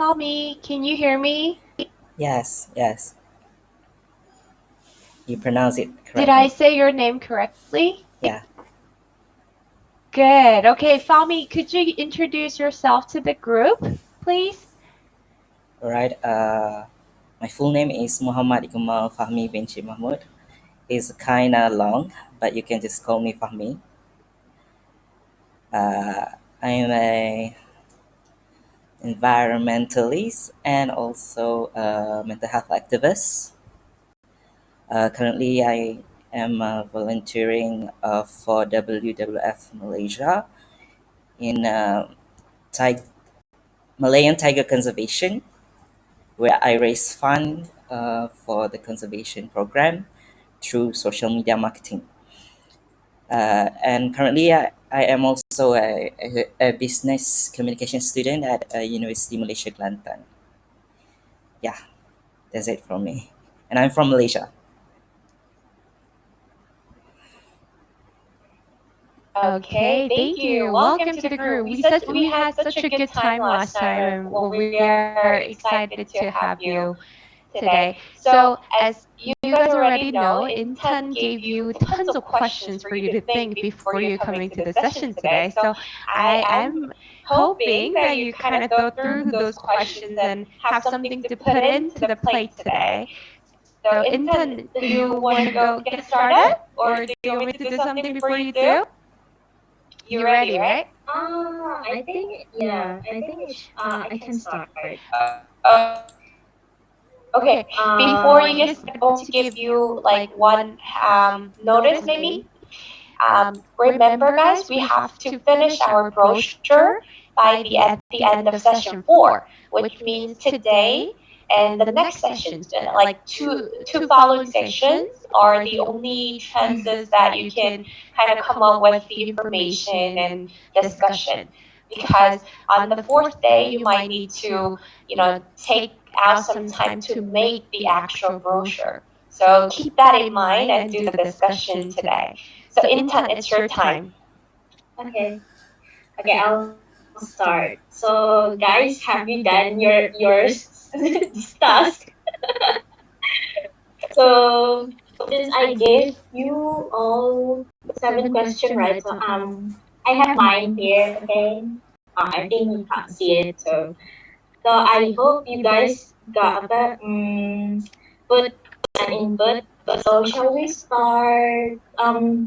Fami, can you hear me? Yes, yes. You pronounce it Did I correctly. say your name correctly? Yeah. Good. Okay, Fami, could you introduce yourself to the group, please? All right. My full name is Muhammad Iqmal Fahmi Binchi Mahmud. It's kind of long, but you can just call me Fahmi. I'm a environmentalist and also a mental health activist. Currently, I am volunteering for WWF Malaysia in Malayan tiger conservation, where I raise fund for the conservation program through social media marketing. And currently, I am also a business communication student at University Malaysia Kelantan. Yeah, that's it from me. And I'm from Malaysia. Okay, thank you. Welcome to the group. We had such a good time last time, and well, we are excited to have you today. So, as you guys already know, Intan gave you tons of questions for you to think before you coming to the session today. So, I'm hoping that you kind of go through those questions and have something to put into the plate today. So, Intan, do you want to go get started, or do you want me to do something before you do? You ready, right? I can start. Okay. Before you get started, I want to give you like one notice maybe. Remember, guys, we have to finish our brochure by the at the end of session 4, which means today and the next sessions, like two following sessions, are the only chances that you can kind of come up with the information and discussion. Because on the fourth day, you might need to, take out some time to make the actual brochure. So keep that in mind and do the discussion today. So Intan, it's your time. Okay. Okay, I'll start. So, guys, have you done your this task? So, since I gave you all 7 questions, right? So, I have mine here. Okay. I think you can't see it. So I hope you guys got put an input. So shall we start?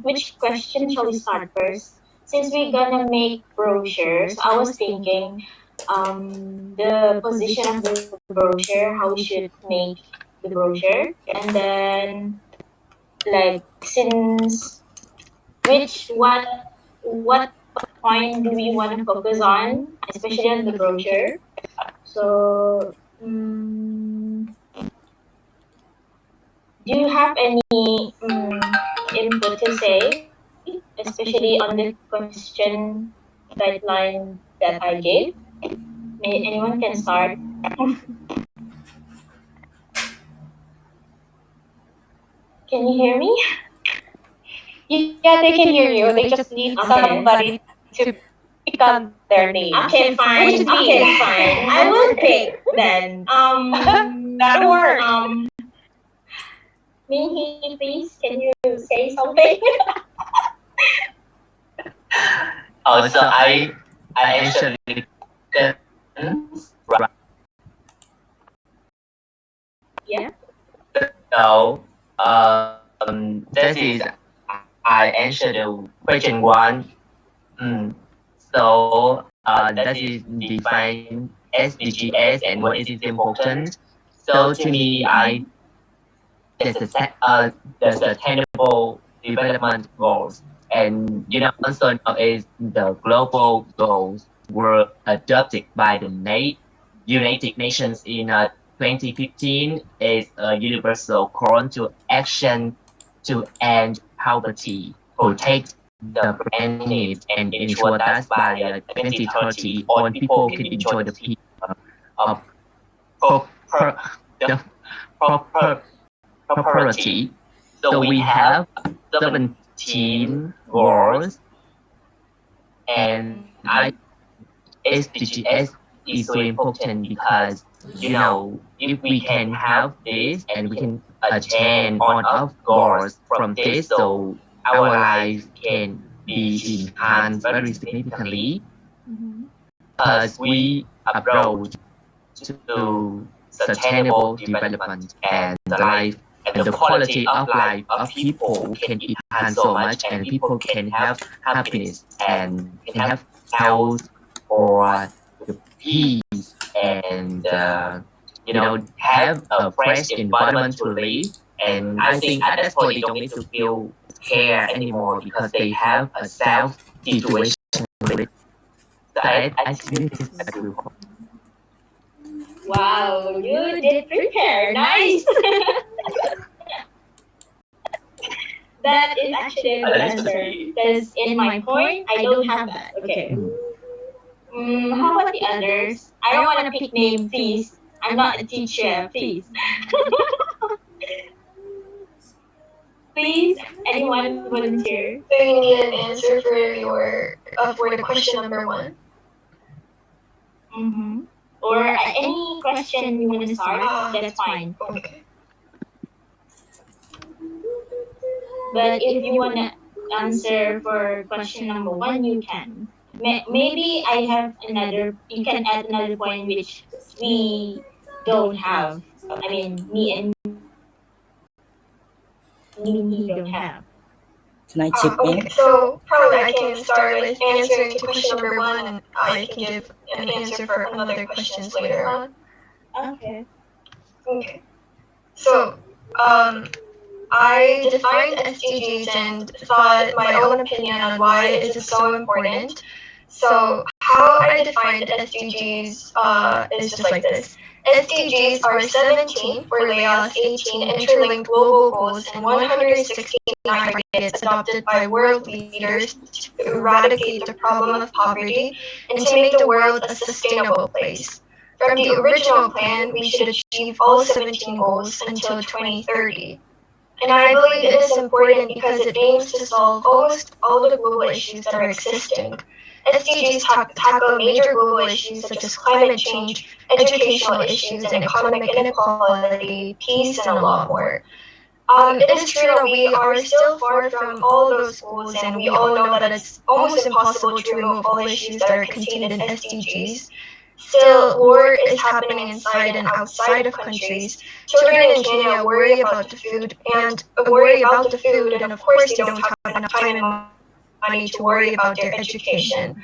Which question shall we start first? Since we're gonna make brochures, I was thinking, the position of the brochure, how we should make the brochure, and then like since what point do we want to focus on, especially on the brochure. So, do you have any input to say, especially on the question guideline that I gave? May anyone can start. Can you hear me? Yeah, they can hear you. They just need Okay. somebody to pick on their name, Okay, which is fine. me. Okay, fine. I will pick then. That'll work. Minhee, please, can you say something? So I actually done right. Yeah. So that is I answered the question one. Mm. So that is define SDGs and what is its important. So to me, I the sustainable development goals, and also now is the global goals were adopted by the United Nations in 2015 is a universal call to action to end poverty, protect the planet, and ensure that by 2030 all people can enjoy the peace of proper, the proper property. So we have 17 goals, and I SDGs is so important because if we can have this and we can attain on our goals from this, so our life can be enhanced very significantly as we approach to sustainable development, and the life and the quality of life of people can enhance so much, and people can have happiness and can have health or the peace, and have a fresh environment to live. And I think at that point they don't need to feel care anymore because they have a self situation to live. So I think this is a good. Wow, you did prepare. Nice. That is actually a good answer. Because in my point, I don't have that. Okay. How about the others? I don't want to pick name, please. I'm not a teacher, please. Please, anyone volunteer? So you need an answer for for the question number one. Mm-hmm. Or any question you want to start, that's fine. Okay. But if you want to answer for question number one, you can. Maybe I have another, you can add another point which we don't have. I mean, me and Minhee don't have. Can I chip in? Okay, so probably I can start with answering to question number one, and I can give an answer for another questions later on. Okay. Okay. So, um, I defined SDGs and thought my own opinion on why is it so important. So how I defined SDGs is just like this. SDGs are 17 for Laos, 18 interlinked global goals, and 169 targets adopted by world leaders to eradicate the problem of poverty and to make the world a sustainable place. From the original plan, we should achieve all 17 goals until 2030. And I believe it is important because it aims to solve almost all the global issues that are existing. SDGs tackle major global issues such as climate change, educational issues, and economic inequality, peace, and a lot more. It is true that we are still far from all those goals, and we all know that it's almost impossible to remove all issues that are contained in SDGs. Still, war is happening inside and outside of countries. Children in Kenya worry about the food and of course they don't have enough time and money to worry about their education.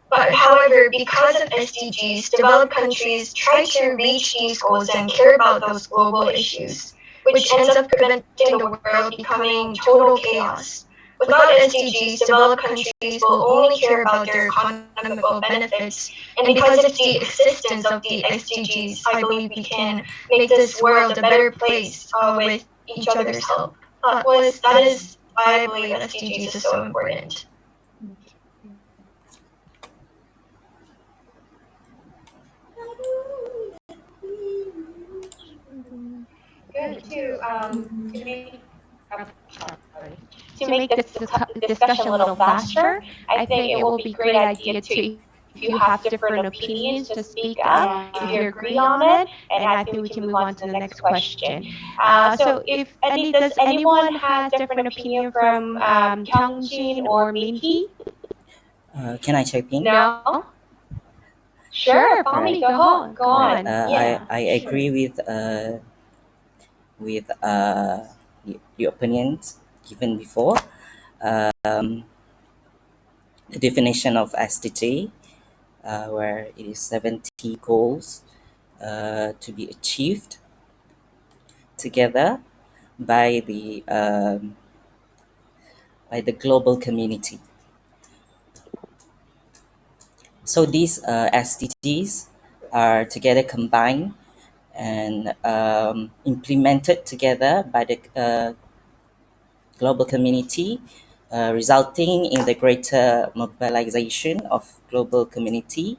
But however, because of SDGs, developed countries try to reach these goals and care about those global issues, which ends up preventing the world becoming total chaos. Without SDGs, developed countries will only care about their economical benefits, and because of the existence of the SDGs, I believe we can make this world a better place with each other's help. That is why I believe SDGs is so important. Good to make To make this discussion a little faster, I think it will be a great idea to, if you have different opinions, to speak up if you agree on it, and I think we can move on to the next question. So if any, does anyone has different opinion from Kyungjin or Minhee? Can I chip in? No? Sure, Fami, go on. Go Right. on. I agree with the opinions given before. Um, the definition of SDG, where it is 70 goals to be achieved together by the global community. So these SDGs are together combined and implemented together by the global community, resulting in the greater mobilization of global community,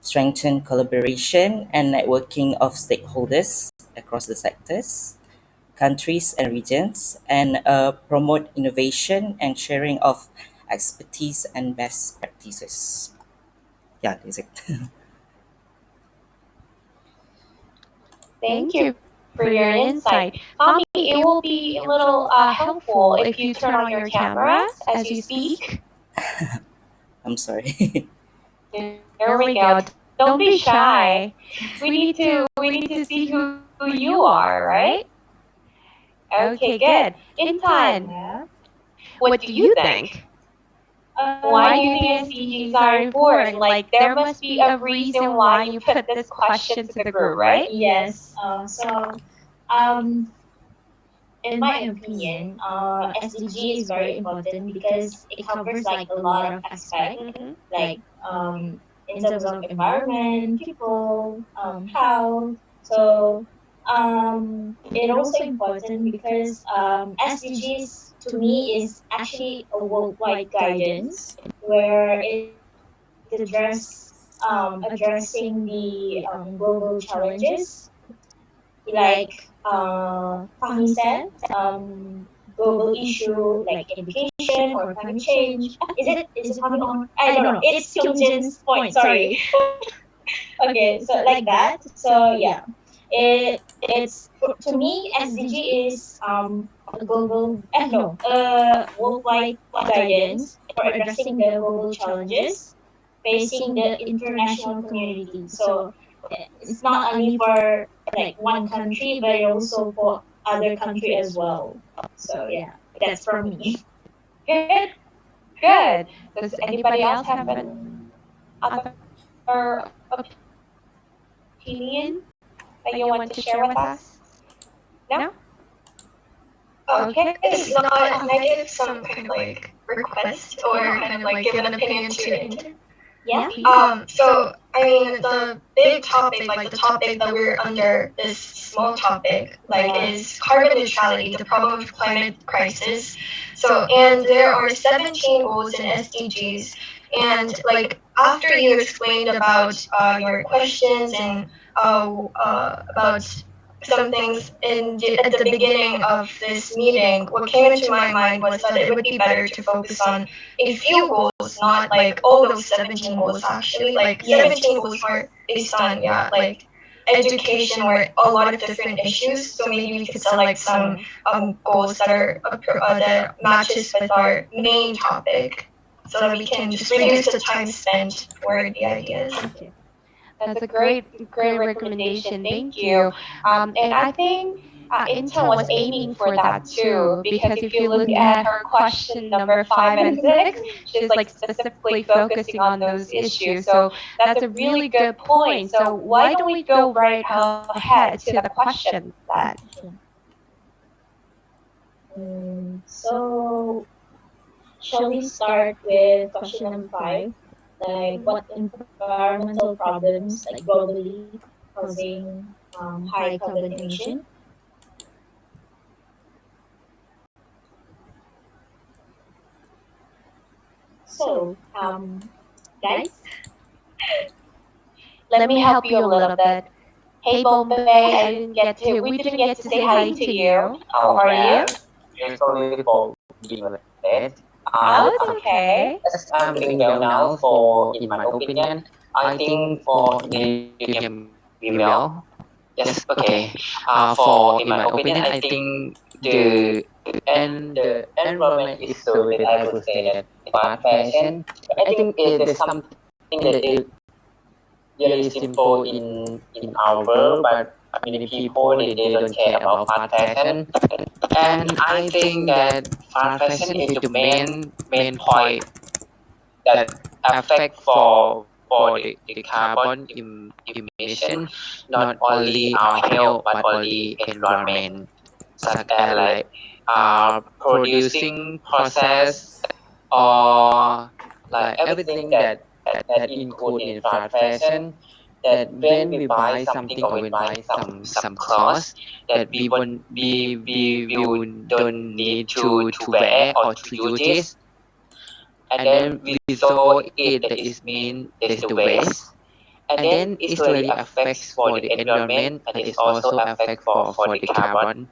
strengthen collaboration and networking of stakeholders across the sectors, countries and regions, and promote innovation and sharing of expertise and best practices. Yeah, that's it. Thank you for your insight. Tommy, it will be a little helpful if you turn on your cameras as you speak. I'm sorry. There we go. Don't be shy. We need to see who you are, right? Okay, good. Intan, Yeah. what do you think? Why do you think SDGs are important? Like, there must be a reason why you put this question to the group, right? Yes. Um, in my opinion, SDG is very important because it covers like a lot of aspects, Mm-hmm. like in terms of environment, people, health. So it also important because SDGs to me is actually a worldwide guidance where it addressing the global challenges like Fahmi said, global issue like education or climate change. Is it Fahmi or I don't know. It's Kyungjin's point. Sorry. Okay, so like that. So yeah, to me SDG is a global no worldwide guidance for addressing the global challenges facing the international community. So it's not only for like one country, but also for other country as well. So yeah, that's from me. Good, good. Does anybody else have an other opinion that you want to share with us? No? Okay. Okay, so can I give some kind of like request or kind of like give an opinion to intern? Yeah. Please. So I mean, the big topic, like the topic that we're under, this small topic, like is carbon neutrality, the problem of climate crisis. So, and there are 17 goals in SDGs, and like after you explained about your questions and about some things at the beginning of this meeting, what came into my mind was that it would be better to focus on a few goals, not like all those 17 goals actually. Like 17 goals are based on, yeah, like education or a lot of different issues. So maybe we could select some goals that are that matches with our main topic so that we can just reduce the time spent for the ideas. Okay. That's a great recommendation. Thank you. And I think Intel was aiming for that too, because if you look at her question number 5 and 6, she's like specifically focusing on those issues. So that's a really good point. So why don't we go right ahead to the question then? Okay. So shall we start with question number 5? Like what environmental problems like globally causing high carbon emission? So guys, Let me help you a little bit. Hey Bombay, we didn't get to say hi to you. How are you? Sorry for being late. Oh, it's okay. Yes, I'm doing well now. For in my opinion, I think for you hear me well. Yes, okay. For in my opinion, I think the environment is so that I would say that fast fashion. I think there's something that is really simple in our world, but many people they don't care about fast fashion. And I think that fast fashion is the main point that affect for the carbon emission, not only our health but only environment, such as like producing process or like everything that include in fast fashion. That when we buy something or we buy some clothes that we will don't need to wear or to use this, and then we throw it that is mean that is the waste, and then it really affects for the environment and it also affect for the carbon.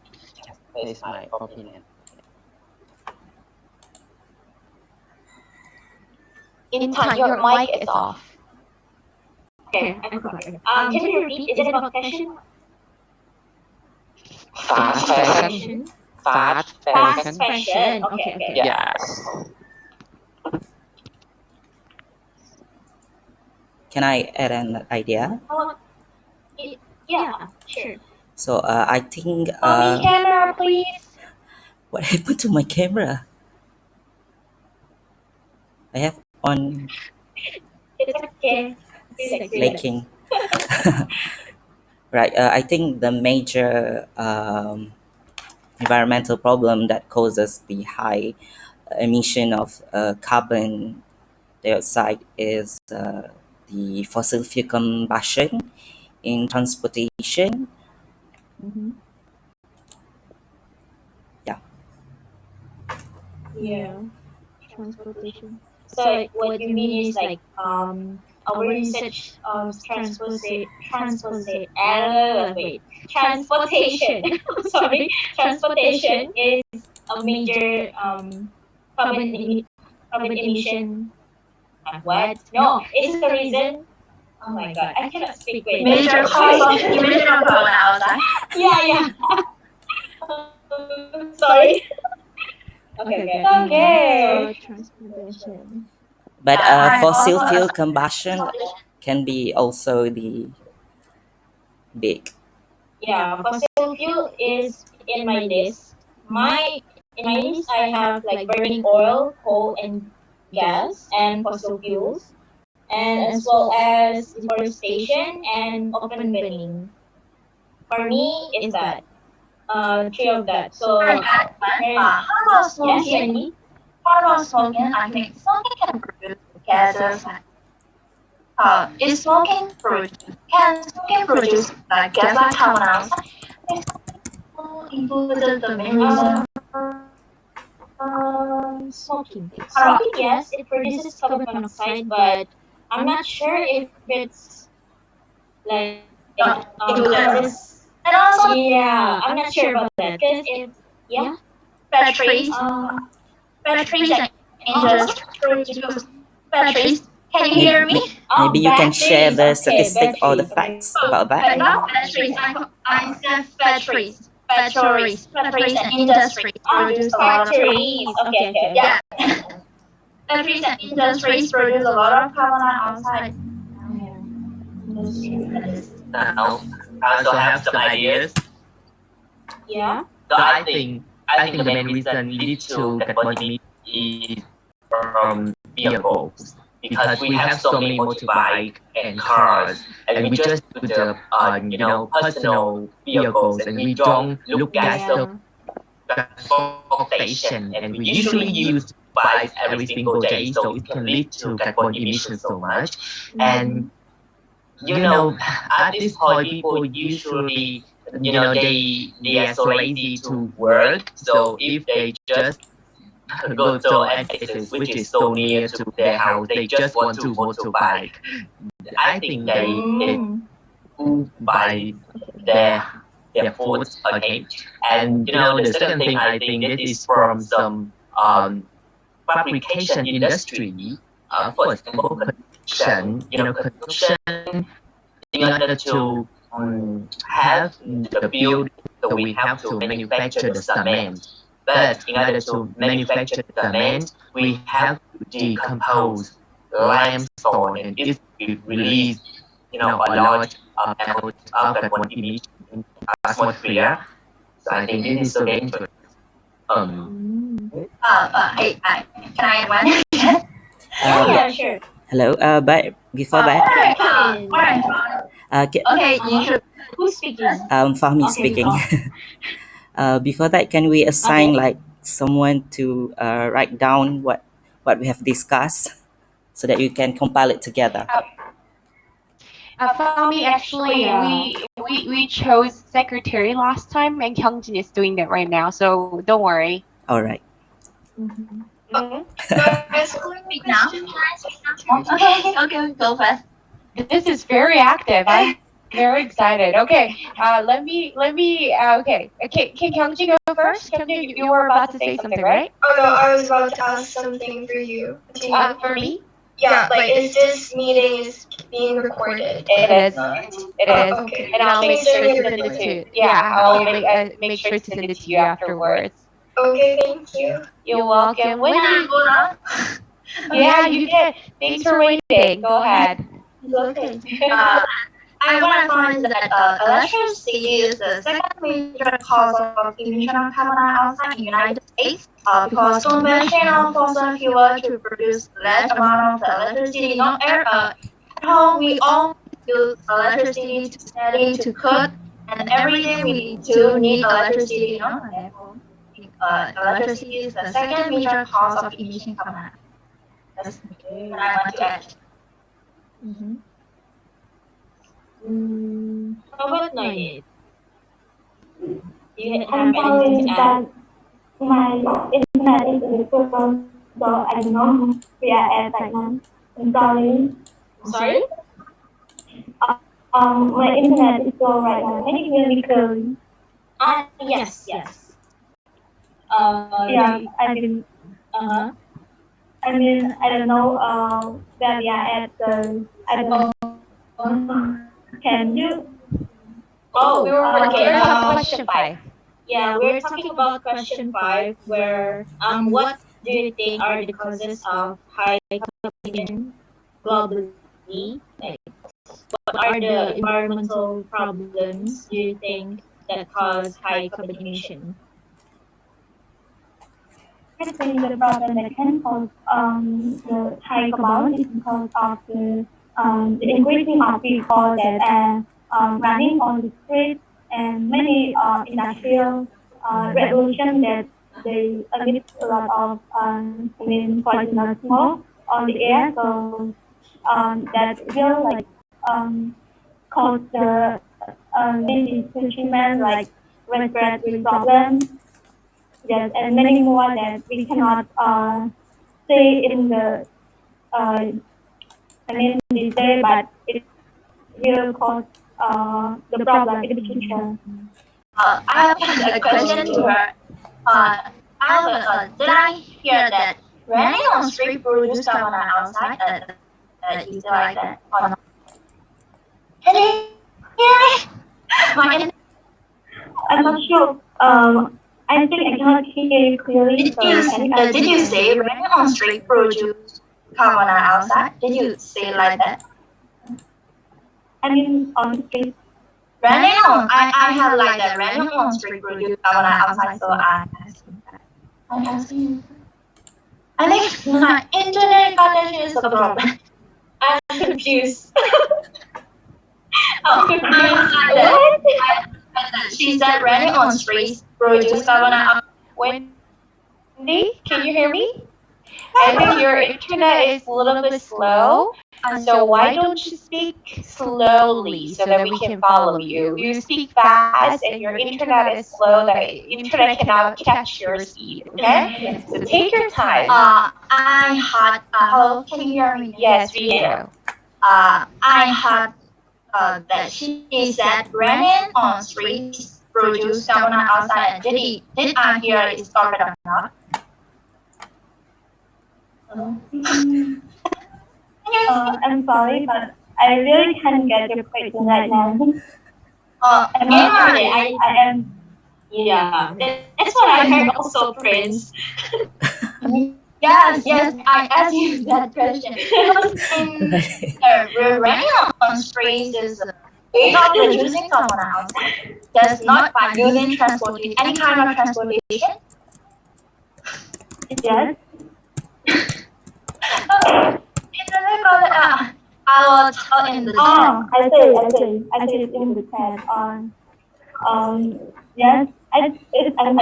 That is my opinion. Intan, your mic is off. okay, I forgot. Can you repeat? Is it about fashion? Fast fashion. Fast Fast fashion. fashion. Okay, okay. Yeah. Can I add an idea? Oh, yeah, sure. So I think Mommy, camera, please. what happened to my camera? I have on It's okay. Relax, relax. laking. Right. I think the major environmental problem that causes the high emission of carbon dioxide is the fossil fuel combustion in transportation. Mm-hmm. Yeah. Yeah. Yeah. Transportation. So like, what you mean is like our usage of wait, transportation. Sorry, transportation is a major carbon carbon emission. What? No, it's the reason. Oh my god, I cannot speak. Wait, Major cause of emission of carbon dioxide. yeah, yeah. Sorry. Okay, okay. Okay. So transportation. But I'm fossil also a fuel combustion can be also the big. Yeah, fossil fuel is in my list. My in my list, I have like burning oil, coal, and gas, and fossil fuels, and as well as deforestation and open burning. For me, is that three of that. Can So, add one. Ren, How about yes, smoking? Renny. How about smoking? I think smoking can produce gases like is smoking produce can smoking produce like gas like carbon dioxide? I think smoking included the main reason. Smoking. How about Smoking, yes, it produces carbon monoxide, but I'm not sure if it's like causes. and also Yeah, I'm not sure about that because if yeah, batteries, uh, batteries and also industry produce batteries. Can you Maybe, hear me? maybe you can share batteries. the Okay, statistic or the batteries. Okay. facts about that. But not batteries. I said batteries. Batteries and industries produce a lot of Factories. Okay, okay, okay. yeah. Batteries and industries produce a lot of carbon dioxide. Yeah, that's true. Now, I also have some ideas. Yeah. So I think the main reason lead to carbon emission is from vehicles because we have so many motorbike and cars and we just do the personal vehicles and we don't look at the Yeah. transportation and we usually use bikes every single day so it can lead to carbon emission so much and Mm-hmm. at this point people usually they are so lazy to work so if they just go to an places which is so near to their house they just want to motorbike. I think they Mm. do buy their their foods, okay. And the second thing I think this is from some fabrication industry. For example, construction in order to have the build, so we have to manufacture the cement. But in order to manufacture the cement, we have to decompose limestone, and it will release, a large amount of carbon emission in the atmosphere. So I think this is so dangerous. Um, Mm. Can I add one? Yeah, Um, yeah, sure. hello. But before that, Come in. Okay, you should. Who's speaking? Fahmi Okay, speaking. oh, Before that, can we assign okay. like someone to write down what we have discussed so that you can compile it together? Fami, actually, Yeah. we chose secretary last time, and Kyungjin is doing that right now. So don't worry. All right. Mm-hmm. Guys, who will speak now? Okay, go first. This is very active. I'm very excited. Okay, let me. Okay, can Kyungjin go first? Kyungjin, you were about to say something, right? Oh no, I was about to ask something for you. Continue. For me. Yeah, like is this meeting is being recorded? It It is is. not. It Oh, is. okay. And And I'll I'll make make sure sure to to send send it it to, to. yeah, Yeah, I'll make make sure sure to to send send it it to to you you afterwards. afterwards. Okay, thank you. You're You're welcome. welcome. When When did do you you, vote on? oh Yeah, yeah, you you did. did. Thanks Thanks for for waiting. waiting. Go Go ahead. ahead. It's okay. What I found is that electricity is the second major cause of emission of carbon dioxide in the United States. Because convention of fossil fuel to produce large amount of electricity, not at home we all use electricity to study, to cook, and every day we do need electricity, and therefore electricity is the second major cause of emission carbon dioxide. That's what I want to add. Mm-hmm. How about Noyit? Do you have I'm anything sorry to add? that my internet is difficult, so I don't know where I at right now. I'm sorry. I'm sorry? My internet is slow right now. Can you hear me clearly? Yes, yes. Yeah, I mean, Uh-huh. I don't know where we are at, so I don't know. Can you? Oh, we were Okay, okay. we're talking question 5. Yeah, we're talking about question 5, where what do you think are the causes of high emission globally? Like, what are the environmental problems do you think that cause high carbon emission? I think the problem that can cause the high carbon is because of the increasing of people that are running on the streets and many industrial revolution that they emit a lot of poisonous smoke on the air. So that will like um, cause the maybe treatment like respiratory problems, yes, and many more that we cannot see in the uh, this day, but it will cause the problem in the future. I have a question to her. Albert, did I hear that running on street produce carbon dioxide? That you say like that or not? Can you hear me? My I'm not sure. I think I cannot hear you clearly. So did you say running on street produce carbon dioxide? Did you say like that? I mean on the street. Running on. I have like that. Running on street produce carbon dioxide. So I'm asking. I think my internet connection is a problem. I'm confused. Oh, I'm I confused. was like that. What? She said running on streets produce carbon dioxide. Wendy, can you hear me? I think your I think your internet is a internet is little a bit little bit slow. slow. So So why why don't you don't you speak speak slowly slowly so so that that we we can can follow follow you? you? You You speak speak fast fast and and your your internet is internet is slow slow that that internet internet cannot cannot catch catch your your speed, speed, okay? okay? Yes. So So take take your your time. time. I had. Hello, can you hear me? Yes, Yes, we we do. do. I had that she said running on streets produce carbon dioxide. And did I hear is correct or not? I'm sorry, but I really can't get your question right now. I'm Don't not worry. sure. I am. Yeah, that's what I heard also, Prince. Yes, yes. I asked you that question because in running on streets is not producing carbon dioxide. Just not by using transportation, any kind of transportation. Yes. It's a record. I will tell in the chat. Oh, I see it in the chat. Yes. I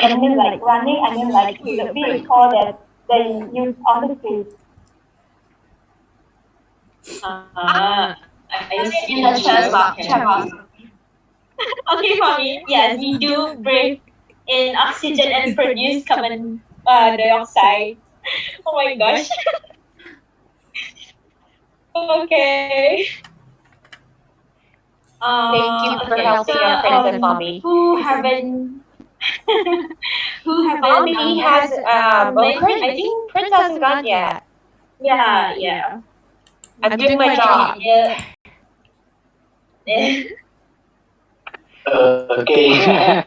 don't mean like running. I mean like the vehicle that they use on the street. I see In in the the chat chat box. box. Chat box. Okay, mommy. Yes, we do breathe in oxygen and produce carbon dioxide. Oh my gosh. Okay. Thank you for Okay. So helping our Prince and mommy. who haven't who haven't Mommy has well, well, Prince, Prince, I I think think Prince hasn't gone yet. yeah, yeah. I'm doing my job. Yeah. Okay.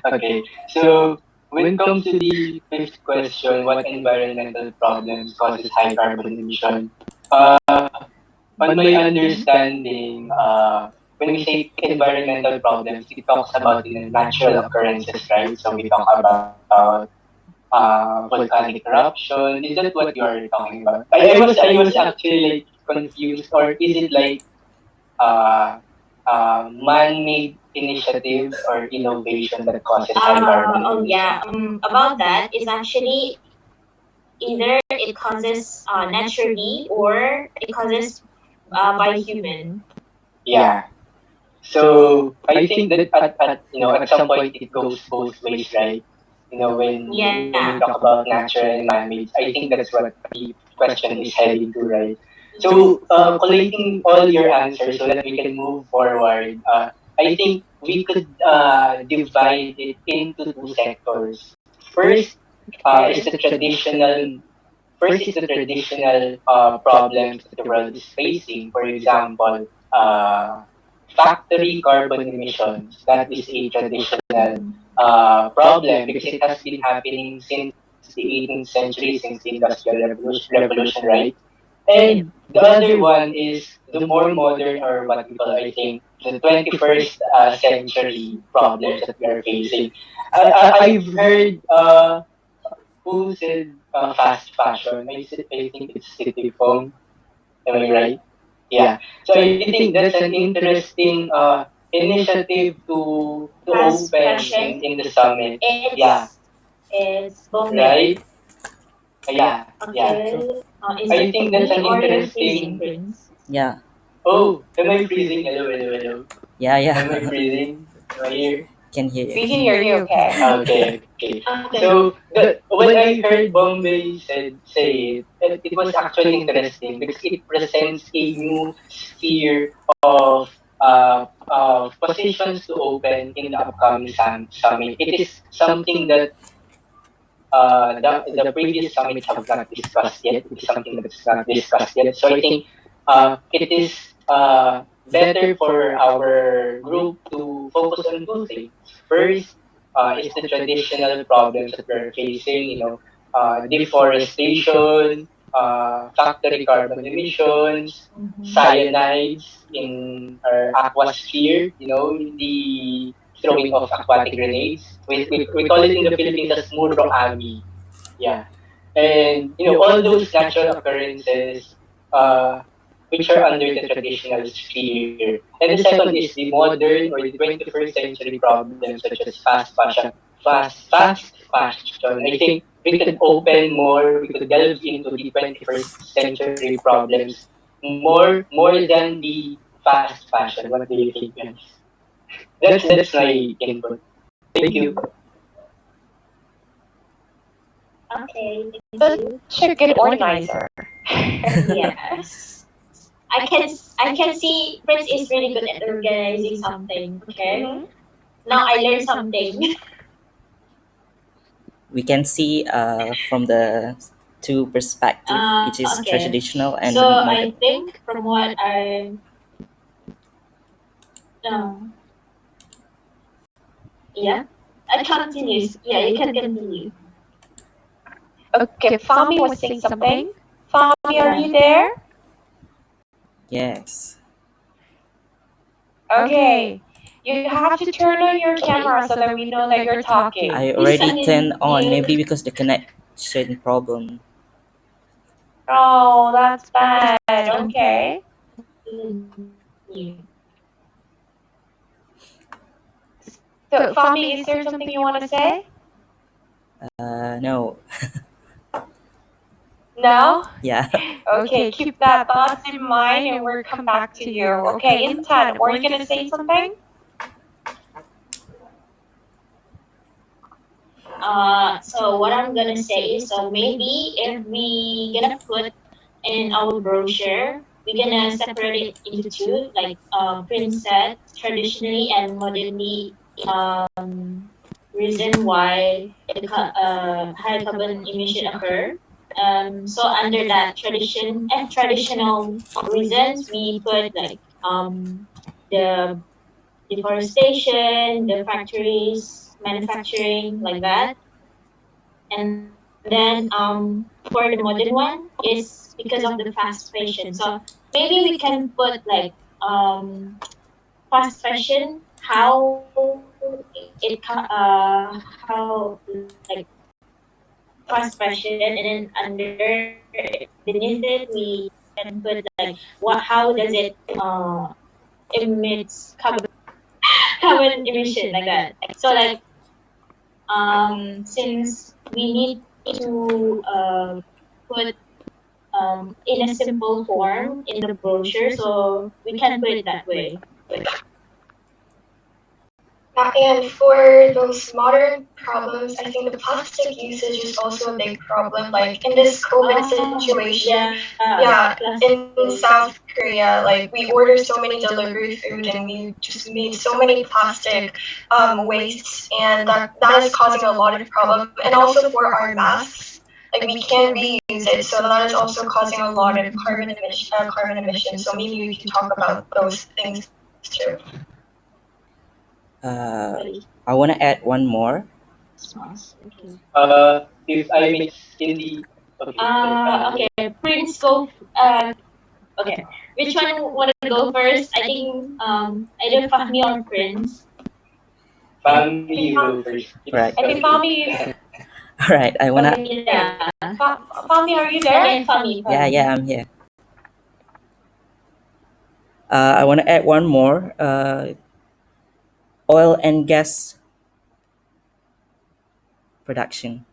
Okay. So when it comes to the fifth question, what environmental problems causes high carbon emission? On my understanding, when we say environmental problems, it talks about natural occurrences, right? So we talk about volcanic eruption. Is that what you are talking about? I was actually like confused, or is it like uh, man-made initiatives or innovation that causes high carbon Oh emission? yeah. About that is actually either it causes naturally or it causes by human. Yeah. So I think that at some point it goes both ways, right? When we talk Yeah. about natural and man-made, I think that's what the question is heading to, right? So collating all your answers so that we can move forward, I think we could divide it into two sectors. First, is the traditional First is the traditional problems that the world is facing. For example, factory carbon emissions. That is a traditional problem because it has been happening since the 18th century, since the Industrial Revolution, right? And the other one is the more modern, or what we call, I think, the 21st century problems that we are facing. I've heard who said fast fashion. I think it's city phone. Am I right? Yeah. So I think that's an interesting initiative to Fast open fashion. in the summit. Yeah. It's Right? Bombay. Yeah. Yeah. Okay. Is I it think that's me an or you're interesting. freezing, Prince? Yeah. Oh, am I freezing? Hello, hello, hello. Yeah, Am I yeah. freezing? Am I here? Can hear We you. can hear you okay. Okay, okay. Okay. So when I heard Bombay say it, it was actually interesting because it presents a new sphere of positions to open in the upcoming summit. It is something that the previous summits have not discussed yet. It is something that's not discussed yet. So I think it is better for our group to focus on two things. First is the traditional problems that we're facing, deforestation, factory carbon emissions, cyanides in our aquasphere, the throwing of aquatic grenades. We call it in the Philippines as muro ami. Yeah. And, all those natural occurrences, uh, which are under the traditional sphere. And the second is the modern or the 21st century problems such as fast fashion. I think we could open more, we could delve into the 21st century problems more than the fast fashion. What do you think, guys? That's my input. Thank you. Okay. Thank Such you. a good organizer. Yes. I can see Prince is really good at organizing something. Okay. Mhm. Now I learned something. We can see from the two perspective, which is Okay. traditional and So the I modern. think from what I um yeah, I continues. Yeah, you can continue. Okay, Fami was saying something. Fami, are you Yeah. there? Yes. Okay. You have to turn on your camera so that we know that you're talking. I Is already that turned on, you? maybe because the connection problem. Oh, that's bad. Okay. So, Fami, is there something you want to say? No. No? Yeah. Okay, keep that thoughts in mind and we'll come back to you. Okay, Intan, were you going to say something? So what I'm gonna say is, so maybe if we gonna put in our brochure, we're gonna separate it into two, like Prince said, traditionally and modernly. Reason why the high carbon emission occur. So under that traditional reasons, we put like the deforestation, the factories, manufacturing, like that. And then for the modern one is because of the fast fashion. So maybe we can put like fast fashion, how like fast fashion, and then under beneath it we can put like how does it emits carbon emission, like that. So like since we need to put in a simple form in the brochure, so we can put it that way. Yeah, and for those modern problems, I think the plastic usage is also a big problem. Like in this COVID situation, Yeah, yeah, in South Korea, like we order so many delivery food and we just made so many plastic wastes, and that is causing a lot of problem. And also for our masks, like we can't reuse it, so that is also causing a lot of carbon emissions. So maybe we can talk about those things too. Uh, I want to add one more. smalls. Okay. If I may, Cindy. Okay, sorry. Okay. Prince go. Okay. Which one wanna go first? I think either Fahmi or Prince. Family, you go first. It's Right. I think okay. Fami, All right. I wanna. Yeah. Fami, are you Okay, there? Fahmi. Yeah, yeah, I'm here. I want to add one more. Oil and gas production.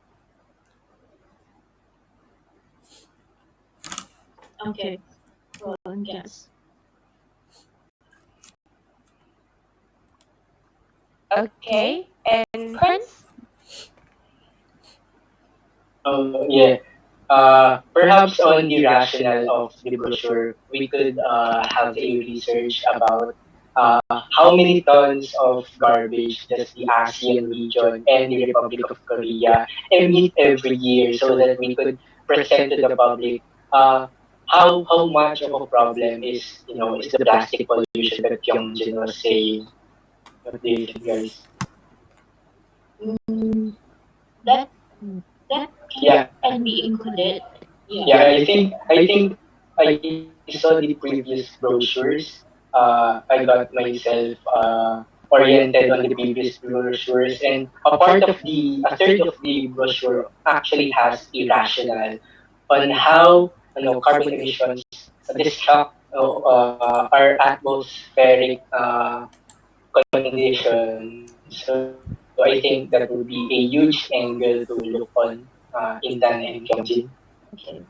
Okay. Well, and guess. Okay. And Prince? Oh, yeah. Perhaps on the rationale of the brochure, we could have a research about how many tons of garbage does the ASEAN region and the Republic of Korea emit every year, so that we could present to the public how much of a problem is the plastic pollution that Kyungjin was saying. What do you think, guys? Mm, that that Yeah, can be included. Yeah. yeah. I saw the previous brochures. I got myself oriented on the previous brochures, and a third of the brochure actually has a rationale on how carbon emissions disrupt our atmospheric condition. So I think that would be a huge angle to look on, Intan and Kyungjin. Okay.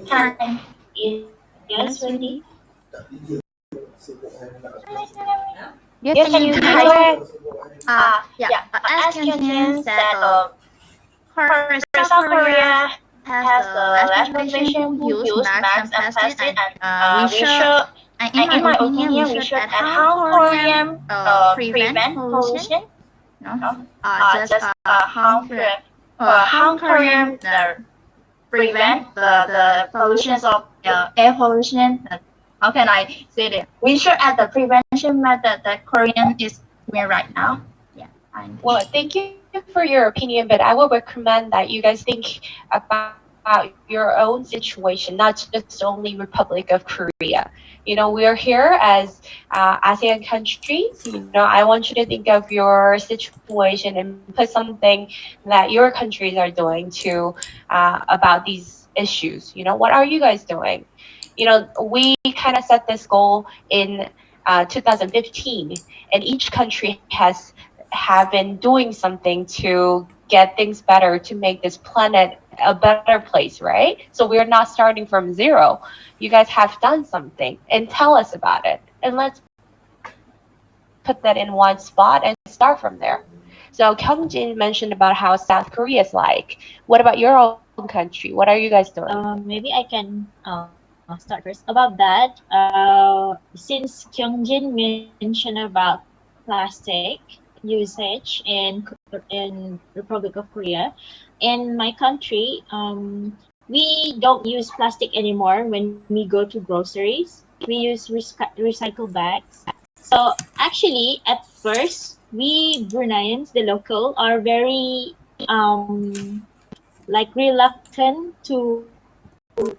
Can I? Yes, Wendy. Yes, Yes, you you can can go go ahead. ahead. Yeah. As Kyunjin said, first, South Korea has the less population who use masks and plastic, and we should, in my opinion, we should at how Korean prevent pollution. No, just how Korean prevent the pollutions of air pollution. How can I say it? We should add the prevention method that Korean is doing right now. Yeah. Well, thank you for your opinion, but I would recommend that you guys think about your own situation, not just only Republic of Korea. We are here as ASEAN countries. I want you to think of your situation and put something that your countries are doing to about these issues. What are you guys doing? We kind of set this goal in 2015, and each country have been doing something to get things better to make this planet a better place, right? So we're not starting from zero. You guys have done something, and tell us about it, and let's put that in one spot and start from there. So Kyungjin mentioned about how South Korea is like. What about your own country? What are you guys doing? Maybe I can start first about that. Since Kyungjin mentioned about plastic usage in Republic of Korea, in my country, we don't use plastic anymore when we go to groceries. We use recycle bags. So actually, at first, we Bruneians, the local, are very like reluctant to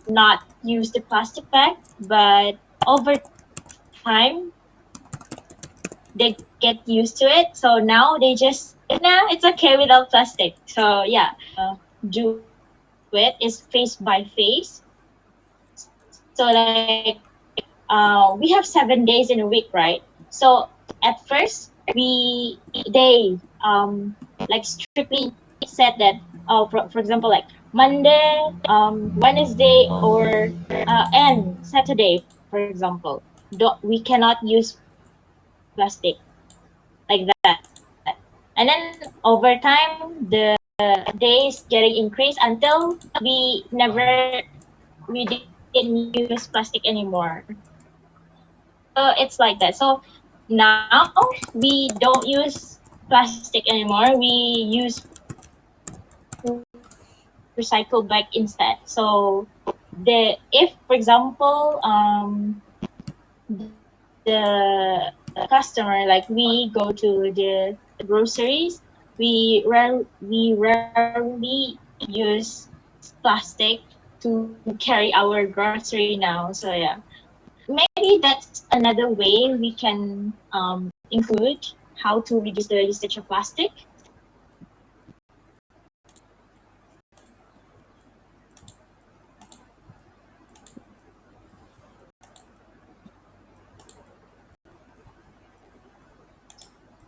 not use the plastic bag, but over time they get used to it. So now they just it's okay without plastic. So yeah, do it is face by face. So like we have 7 days in a week, right? So at first they like strictly said that, for example, like Monday, Wednesday, or and Saturday, for example, we cannot use plastic like that. And then over time, the days getting increased until we didn't use plastic anymore. So it's like that. So now we don't use plastic anymore. We use recycle bag instead. So if, for example, the customer, like we go to the groceries, we rarely use plastic to carry our grocery now. So yeah, maybe that's another way we can include how to reduce the usage of plastic.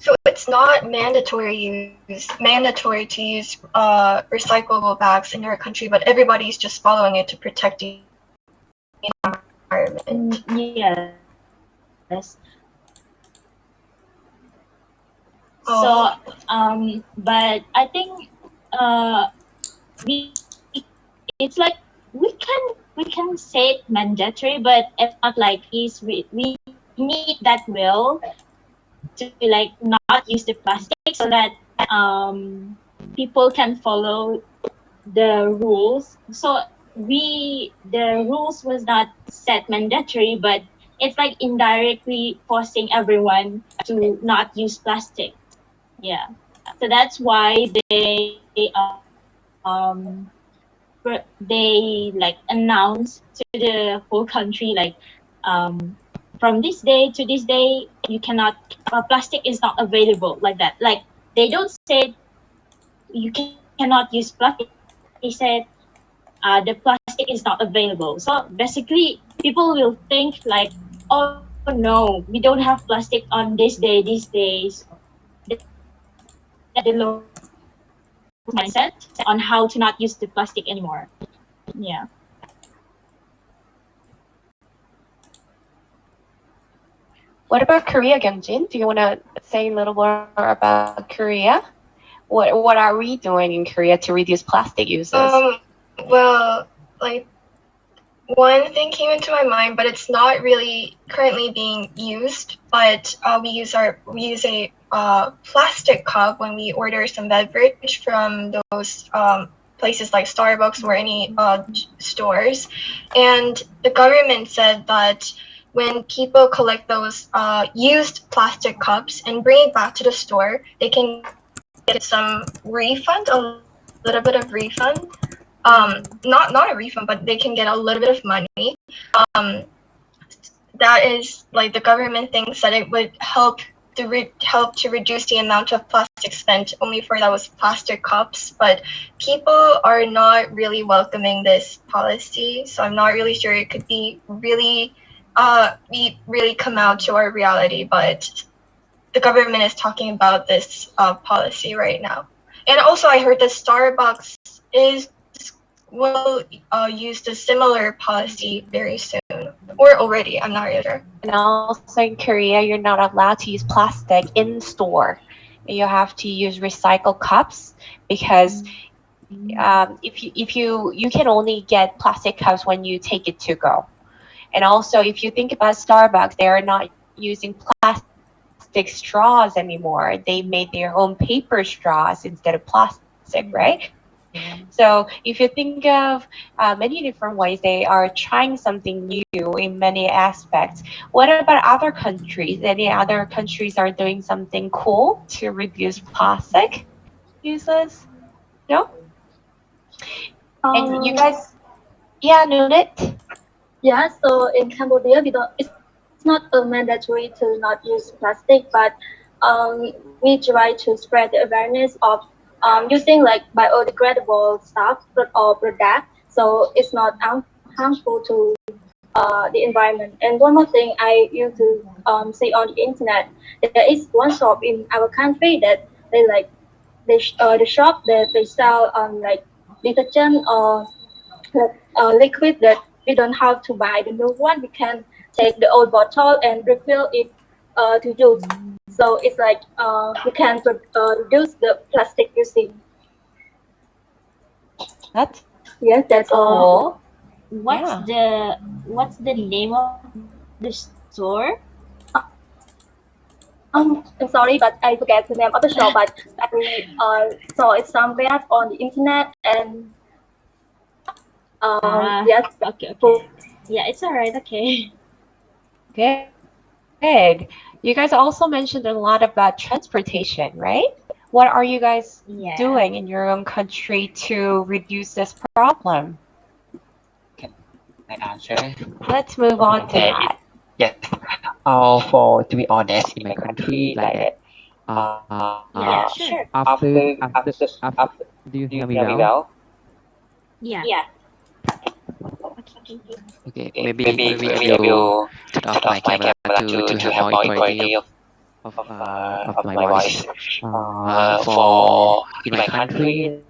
So it's not mandatory to use recyclable bags in your country, but everybody's just following it to protect the environment. Yes. Oh. So but I think we it's like we can say it mandatory, but it's not like is we need that will to like not use the plastic so that people can follow the rules. So the rules was not set mandatory, but it's like indirectly forcing everyone to not use plastic. Yeah. So that's why they like announce to the whole country like from this day to this day you cannot plastic is not available, like that. Like they don't say you cannot use plastic, they said the plastic is not available. So basically people will think like, oh no, we don't have plastic on this day, these days. That's the local mindset on how to not use the plastic anymore. Yeah. What about Korea, Gyungjin? Do you want to say a little more about Korea? What are we doing in Korea to reduce plastic uses? Well, like one thing came into my mind, but it's not really currently being used. But we use a plastic cup when we order some beverage from those places like Starbucks or any stores, and the government said that when people collect those used plastic cups and bring it back to the store, they can get some refund, a little bit of refund. Not a refund, but they can get a little bit of money. Um, that is like the government thinks that it would help to reduce the amount of plastic spent only for those plastic cups. But people are not really welcoming this policy, so I'm not really sure it could be really come out to our reality. But the government is talking about this policy right now. And also, I heard that Starbucks is will use the similar policy very soon, or already. I'm not really sure. And also in Korea, you're not allowed to use plastic in store. You have to use recycled cups because if you can only get plastic cups when you take it to go. And also, if you think about Starbucks, they are not using plastic straws anymore. They made their own paper straws instead of plastic, right? So if you think of many different ways, they are trying something new in many aspects. What about other countries? Any other countries are doing something cool to reduce plastic uses? No? And you guys, Um, yeah, Nunit? yeah, so in Cambodia, we don't. It's not mandatory to not use plastic, but we try to spread the awareness of using like biodegradable stuff or product, so it's not harmful to the environment. And one more thing I used to see on the internet, there is one shop in our country that the shop that they sell like detergent or liquid that we don't have to buy the new one. We can take the old bottle and refill it to use. So it's like we can reduce the plastic using. That's Yes, that's all. cool. What's Yeah. the name of the store? I'm sorry, but I forget the name of the shop. But I saw it somewhere on the internet, and yes, Okay, okay. for Yeah, it's alright. Okay. Good. You guys also mentioned a lot about transportation, right? What are you guys Yeah. doing in your own country to reduce this problem? Can I answer? Let's move on to Okay. that. Yes. For to be honest, in my country, like that. Yeah, sure. After, do you hear me well? Yeah. yeah. Okay, thank you. Okay, Okay, maybe I maybe I will will turn off turn my off my camera camera to to have have more more equality equality of of my my voice. voice. For For in in my my country, country,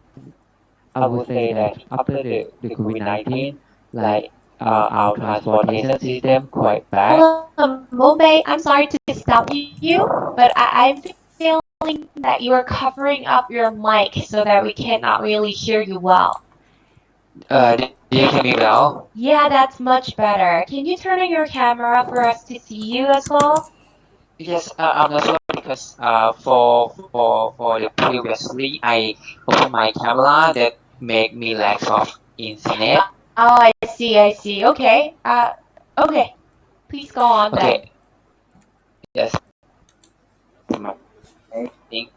I would say that after the COVID-19, like our our transportation transportation system system quite quite bad. bad. Mumbai, I'm sorry to stop you, but I'm feeling that you are covering up your mic so that we cannot really hear you well. Do you hear me well? Yeah, that's much better. Can you turn on your camera for us to see you as well? Yes, I'm not sure because for the previously I opened my camera that make me lack of internet. Oh, I see. Okay. Okay. Please go on then. Okay, yes. I think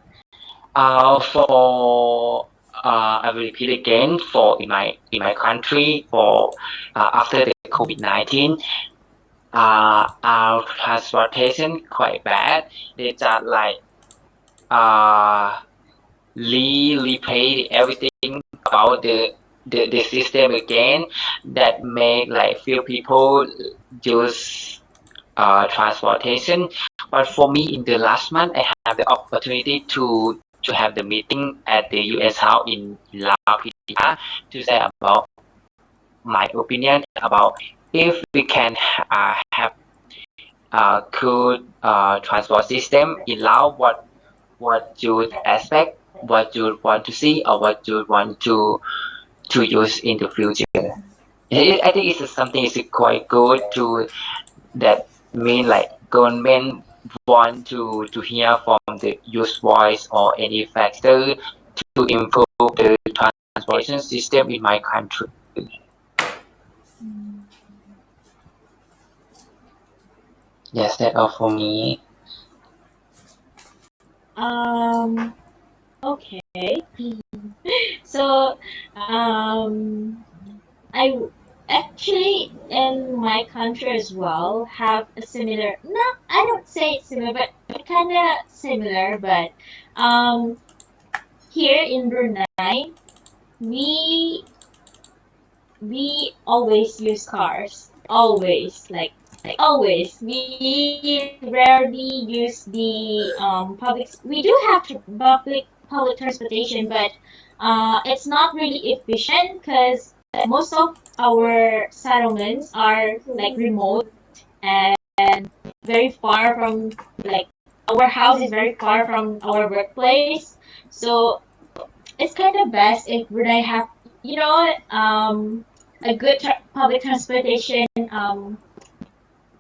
for I will repeat again for in my country for after the COVID-19 our transportation quite bad. They just like uh replay everything about the system again that make like few people use transportation. But for me, in the last month, I have the opportunity to have the meeting at the U.S. House in La Pita to say about my opinion about if we can have a good transport system in Laos. What you expect, what you want to see, or what you want to use in the future. I think it's something is quite good to that mean like government want to hear from the use voice or any factor to improve the transportation system in my country. Yes, that's all for me. Um, okay. So, I actually in my country as well have a similar. No, I don't say it's similar, but kind of similar. But um, here in Brunei, we we always use cars. Always, like always. We rarely use the public. We do have public transportation, but it's not really efficient because most of our settlements are like remote and very far from like our house is very far from our workplace. So it's kind of best if Brunei have you know a good public transportation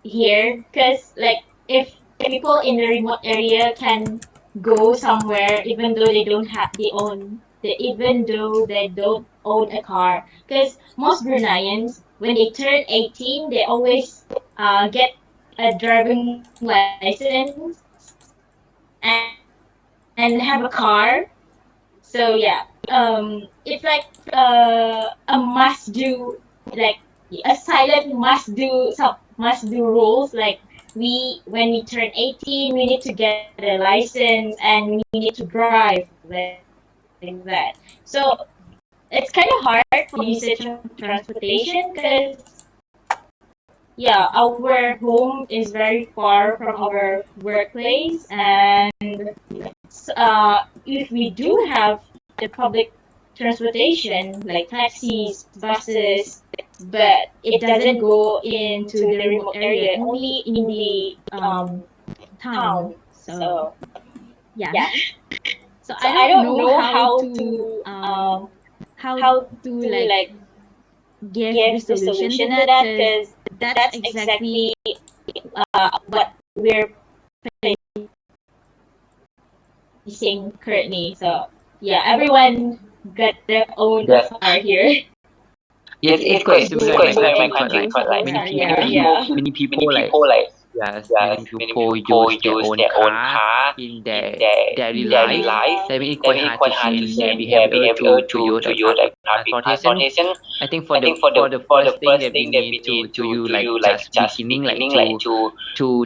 here, because like if people in the remote area can go somewhere even though they don't have even though they don't own a car, because most Bruneians when they turn 18 they always get a driving license and have a car. So yeah, it's like a must do, like a silent must do rules. Like we when we turn 18 we need to get a license and we need to drive like that. So it's kind of hard for usage of transportation because yeah, our home is very far from our workplace, and if we do have the public transportation like taxis, buses, but it doesn't go into the remote area, only in the town. So yeah. So I So I don't don't know know how how to to how to to like like give the give the solution to solution to that, that because because that's that's exactly exactly what what we're facing currently. So yeah, everyone got their own Yeah. car here It's it's quite to it's similar go in my quite similar in my country, to but country, like use but their like many car. people, Yeah. many many people like people like yes, yes, many many people people use their use own their own car car in in their their daily daily life. life. That means it's That quite means it's hard to quite hard to change their change their behavior behavior to use to the use the public public transportation. transportation. I think I think for for the for the first thing first that we thing that need we need to you to like you like just just beginning like beginning like to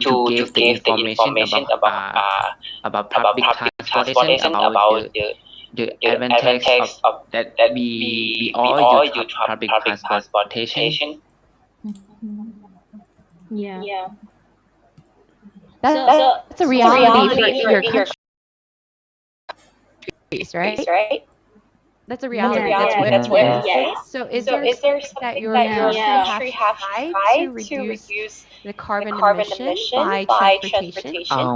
to give the give the information information about about public public transportation, transportation, about about the the advantage of advantage of that that we we all all use use public public transportation. transportation. Mhm. Yeah. Yeah. So That's a That's a reality moving in on. your reality countries, in your right? countries, right? That's a That's a reality. That's Yes. reality. where That's it where Yeah. it is. is. So, is So there is there something that something your that your country Yeah. have country have tried to tried to reduce reduce the the carbon carbon emission emission by by transportation? transportation?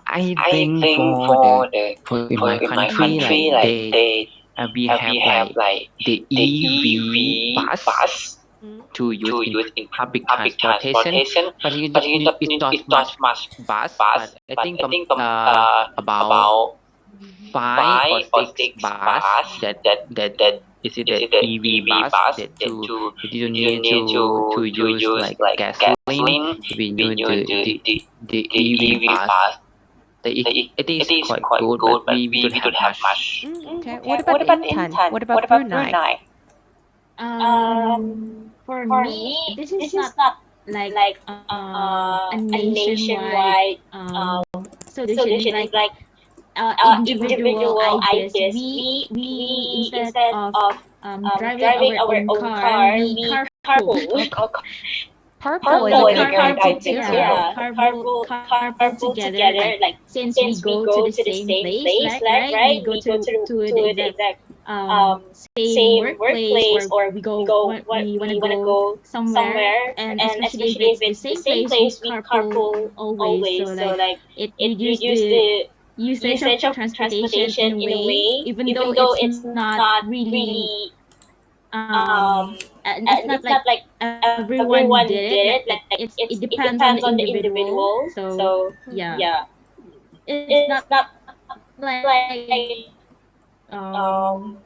I I think think for in my for in my country like country, like they we have we have like like the the EV EV bus bus Mm. to use to in use in public public transportation, transportation, but but it's not it's not much much bus, bus, but I but think I think about about five or 5 or 6 six bus bus that that that is it is the it the EV EV bus bus that you don't you don't need need to to use use like like gasoline. gasoline. We We use use the the EV EV bus. bus. It It is is quite quite good, but good, but we don't we have don't have much. much. Okay. What Okay, about what about Intan? Intan? What What about about Brunei? Brunei? For For me, me, this is this not is not like like a a nationwide nationwide um solution. It's solution. like It's like individual individual ideas. ideas. We We instead instead of of driving driving our our own own car, car, we we carpool. carpool. Purple is a Carpool is a great great idea Carpool, idea too. too. yeah, Yeah, carpool carpool together. Like together. Like since we since we go to go the to the same same place, place, right? We right? go We go to to the the exact exact um same same workplace, workplace, or or we go what we want to we wanna go go somewhere, somewhere, and and especially if especially if it's the it's the same same place, we place, we carpool carpool always. So always. So like like it it reduces reduces the the usage of usage of transportation in transportation a in a way, way, even though even it's though it's not not really really and it's and not it's like not like everyone did everyone it. did Like it. Like it it depends on the depends on the individual. individual. So So yeah, Mhm. yeah, it's not it's not like um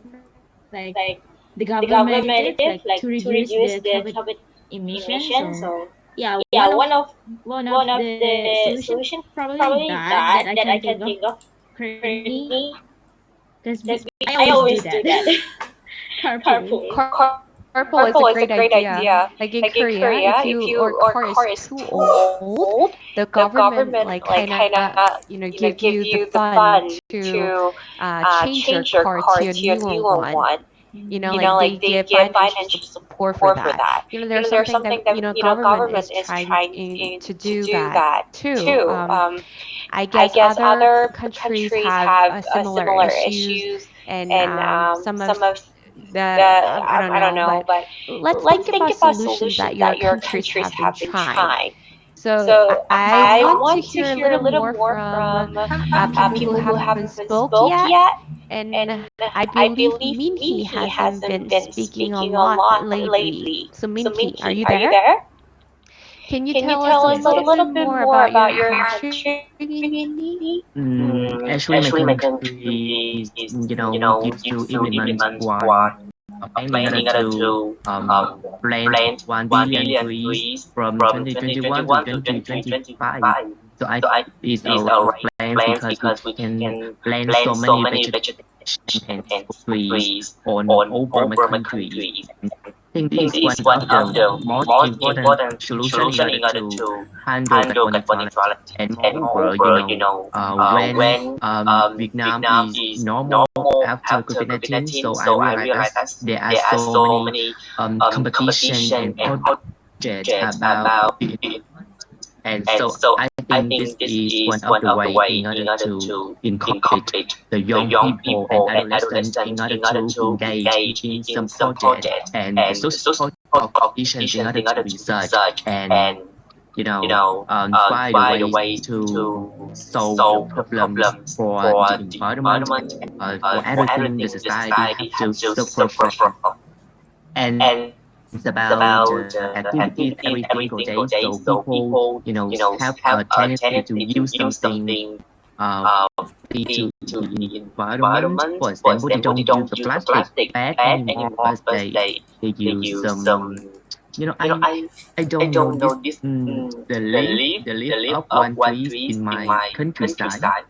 like like the government the initiative government like to like to reduce the reduce the carbon carbon emission. emission. So So yeah, yeah, one of one of the the solution solution probably probably that I that can I think can of think of currently, currently, because because I I always do always that. do that. Carpool. Carpool. Carpool is a Carpool is a great great idea. idea. Like in Like in Korea, Korea, if if your your car is car is too too old, old, the the government government like like kind of, kinda give give you the you the fund fund to to change your change your car to car a to a newer newer one. one. Mhm. Like they Like they give give financial financial support for support for that. that. There's There's something that something that government is government is trying trying to to do do that that too. too. I I guess guess other other countries countries have have similar similar issues, issues, and and some of some of I don't I don't know, but know, but let's let's think think about about solutions that solutions your that your countries countries have been have been trying. trying. So So I I want to want to hear a hear little a little more more from from people who people who haven't haven't spoke spoke yet. yet. And And I I believe believe Minhee Minhee hasn't hasn't been been speaking a speaking a lot lot lately. lately. So So Minhee, are Minhee, you are you there? there? Can you Can you tell us tell a us a little bit little bit more more about your about your country, Nini? country? Actually, my Country country is, is, used to implement implement one one plan in plan order in order to to plant plant 1 1 billion billion trees trees from from 2021 to 2021 to 2025. 2025. So I So I think it's a these right are of right plans plans because we because we can can plant so plant so many many vegetation vegetation and and trees trees on on over my over my countries. countries. And I think I this think is this one is of one the of the most most important important solution in solution order in order to to handle handle carbon carbon neutrality. neutrality. And And moreover, moreover, when when Vietnam Vietnam is is normal normal after after COVID-19, COVID-19, so I so I realized realized that there are there are so so many many competition competition and and projects projects about about the it. and And so so I I think this think this is one is of one the of the way way in order in order to to encourage encourage the the young young people and people and adolescents in adolescents order in order to to engage engage in some in some project project and the and social social competitions in competitions order in to order to research research and and find the find a ways way to to solve the solve the problems problems for the for the environment, environment, for for everything the everything the society have society to have to suffer suffer from. from. And And it's it's about about the the activities activities every every single single day. day. So So people, people, have have a a tendency to tendency to use use something something uh, friendly lead to to the the environment. environment. For For example, they example, they don't use don't the use the plastic plastic bag bag anymore, anymore, but but they they use use some. some. I I I don't know don't this know this the leaf the leaf of of one one trees in trees in my my countryside. countryside.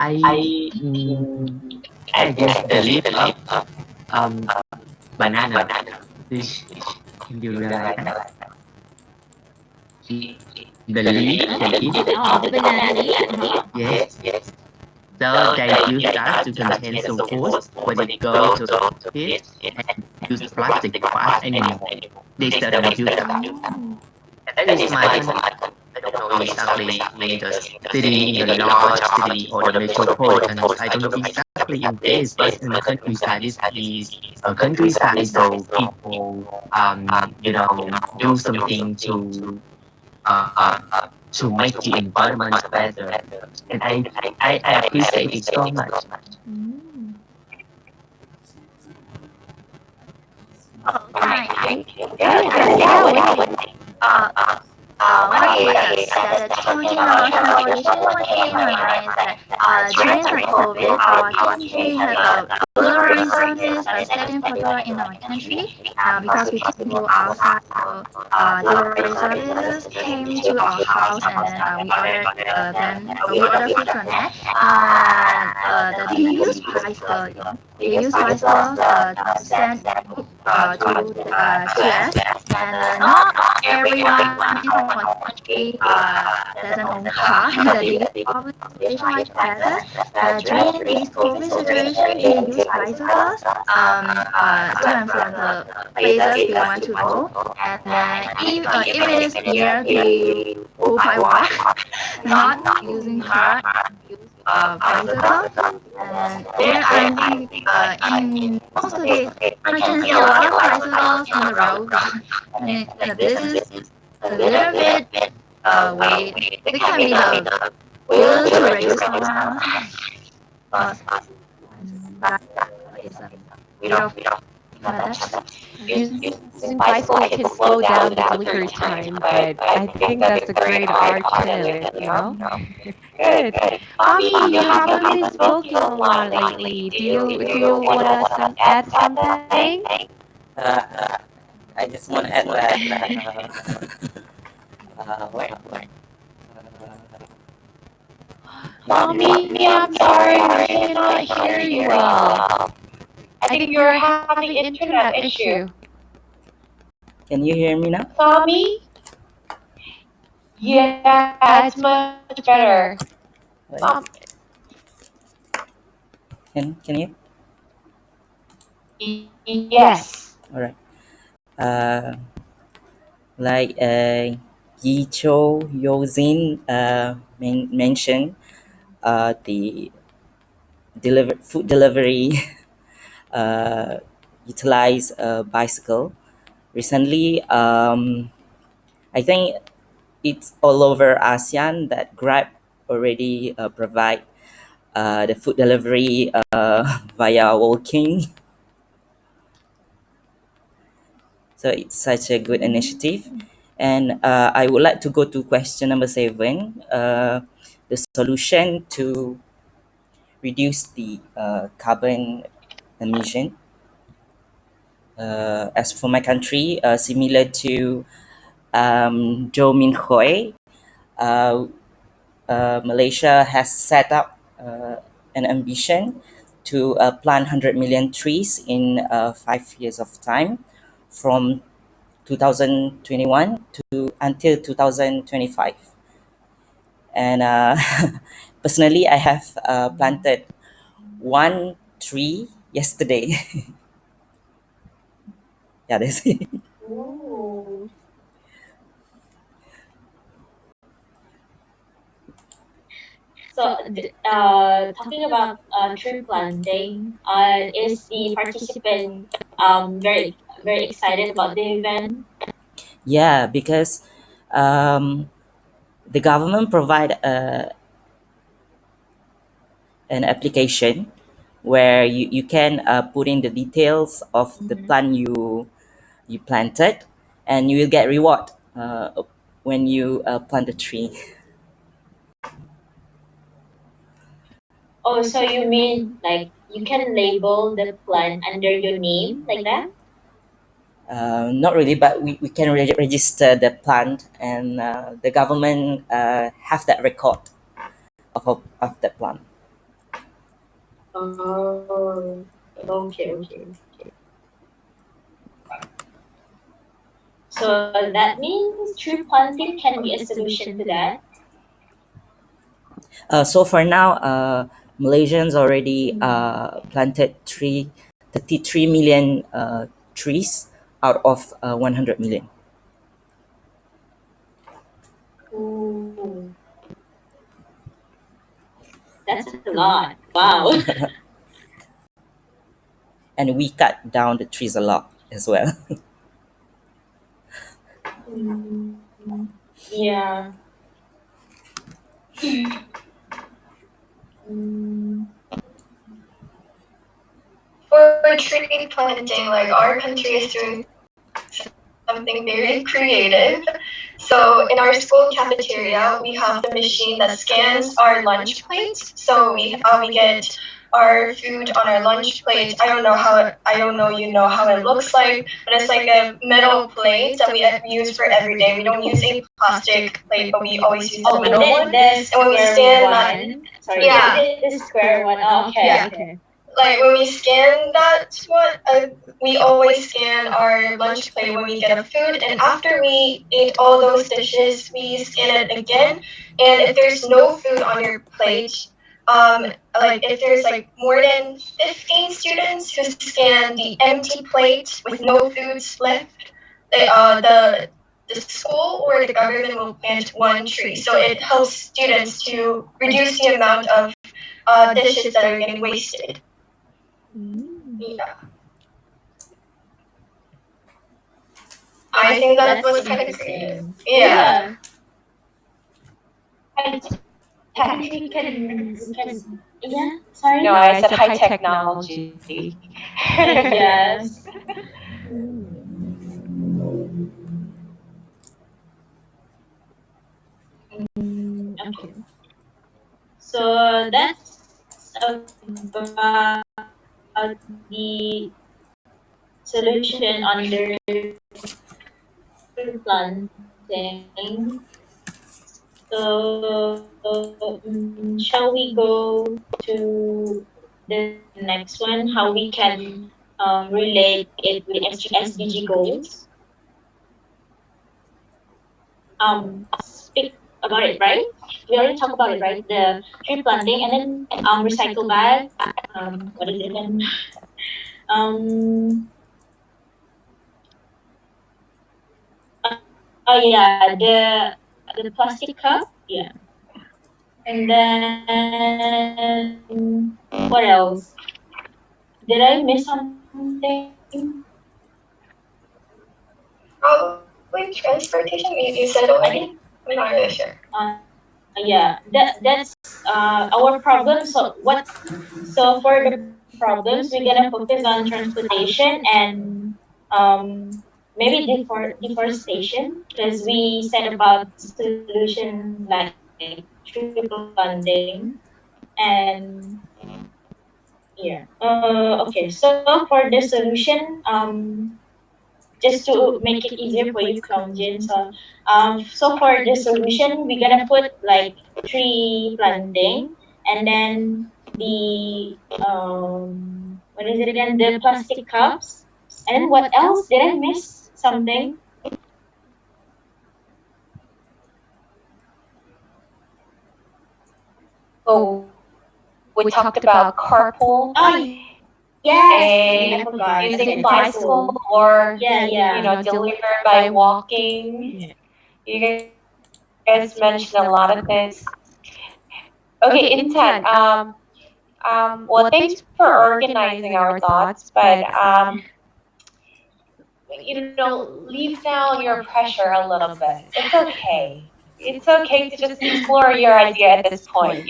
I I mm, I I guess guess the the leaf of leaf of um banana. banana. This can you You realize realize that that the the leaf leaf the can leaf eat Oh, the the banana banana leaf. leaf. yes. Yes, yes. So So they they use use that that to to contain contain some some food food when when they they go go to to it it and use use plastic plastic bags bags anymore. anymore. They They suddenly suddenly use use that. that. Mm. And that That is is my my country. country. I I don't don't know know exactly exactly in the the city, in city, the in the large large city city or or the the metropolitans. metropolitans. I I don't know don't know exactly exactly in in this, this, but but in in the the countryside, countryside, this this is is a a countryside, countryside. so So people, you know, do do something something to to make to the make environment environment better. better. And And I I appreciate it appreciate so it much. so much. Mm. Oh, Hi, hi. I Yeah, good. yeah, What what do do you you think? think? When I hear that two-generation coalition, what came in my mind is that during the COVID, our country has a rural resources are setting further in our country because we couldn't go outside. So delivery services came to our house, and then we order food from there. And they use bicycle. They use bicycles to send to us, and not everyone in our country doesn't own car that they use public transportation like buses. But during this COVID situation, they use bicycles to and from the places they want to go. And then if it is near, they go by walk, not using car, use bicycle. And yeah, I think in most of it, I can see a lot of bicycles on the road. I mean, this is a little bit way. It can be the good to reduce carbon loss, but it's a bit of but that's Using bicycle can slow down the delivery time, but I think that's a great alternative. Good. Mommy, you haven't been spoking a lot lately. Do you wanna add something? Uh, I just want to add that. Wait. Mommy, Mommy, I'm I'm sorry, sorry, we we cannot cannot hear hear you you well. well. I I think think you're you're having having internet internet issue. issue. Can you hear me now? Mommy? Yeah, it's much better. Wait. Um, Can you? Yes. All right. Uh, like Yi Cho Yozin mentioned, the food delivery uh, utilize a bicycle. Recently, I think it's all over ASEAN that Grab already provide the food delivery via walking. So it's such a good initiative, And I would like to go to question number 7. The solution to reduce the carbon emission. As for my country, similar to Joe Min Hoi, uh, Malaysia has set up an ambition to plant 100 million trees in 5 years of time from 2021 to until 2025. And personally, I have planted one tree yesterday. Yeah, that's it. Ooh. So, talking about tree planting, is the participant very excited about the event? Yeah, because the government provide an application where you can put in the details of the plant you planted, and you will get reward when you plant a tree. Oh, so you mean like you can label the plant under your name like that? Not really, but we can register the plant, and the government have that record of that plant. Oh, okay, okay. So that means tree planting can be a solution to that. So for now, Malaysians already planted 33 million trees out of 100 million. Ooh, that's a lot. Wow. And we cut down the trees a lot as well. Mm, yeah. Mm, For tree planting, like our country is doing something very creative. So in our school cafeteria, we have the machine that scans our lunch plates. So we get our food on our lunch plate. I don't know you know how it looks like, but it's like a metal plate that we use for every day. We don't use a plastic plate, but we always use the metal one. the And when we square scan that, one. Sorry, yeah, the square one. Oh, okay, Yeah. okay. like when we scan that one, we always scan our lunch plate when we get a food, and after we eat all those dishes, we scan it again. And if there's no food on your plate, like if there's like more than 15 students who scan the empty plate with no foods left, the school or the government will plant one tree. So it helps students to reduce the amount of dishes that are getting wasted. Yeah. I think that That's was kind of creative. interesting. Yeah. I think we can yeah, sorry. No, No, I I said said high high technology. technology. Yes. Okay. So that's about the solution under tree planting. So shall we go to the next one? How we can relate it with SDG goals? Speak about it, right? We already talked about it, right? The tree planting and then recycle bag. What is it then? Um, oh yeah, the plastic cup. Yeah, and then what else? Did I miss something? Probably transportation. You said I already? think I'm not really sure. yeah, that's our problem. So for the problems, we're gonna focus on transportation and maybe deforestation, because we said about solution like triple funding and yeah. Okay. So for the solution, just to make it easier for you, Jin. So for the solution, we're gonna put like tree planting, and then the what is it again? The plastic cups, and then what else? Did I miss something? Oh, we talked about Oh carpooling yes, I and forgot. using Okay, bicycle carpool. or Yeah, yeah. deliver by walking. Yeah. You guys mentioned a lot of things. Okay, intent. Well, thanks for organizing our thoughts, but leave down your pressure a little bit. It's okay. It's okay to just explore your idea at this point.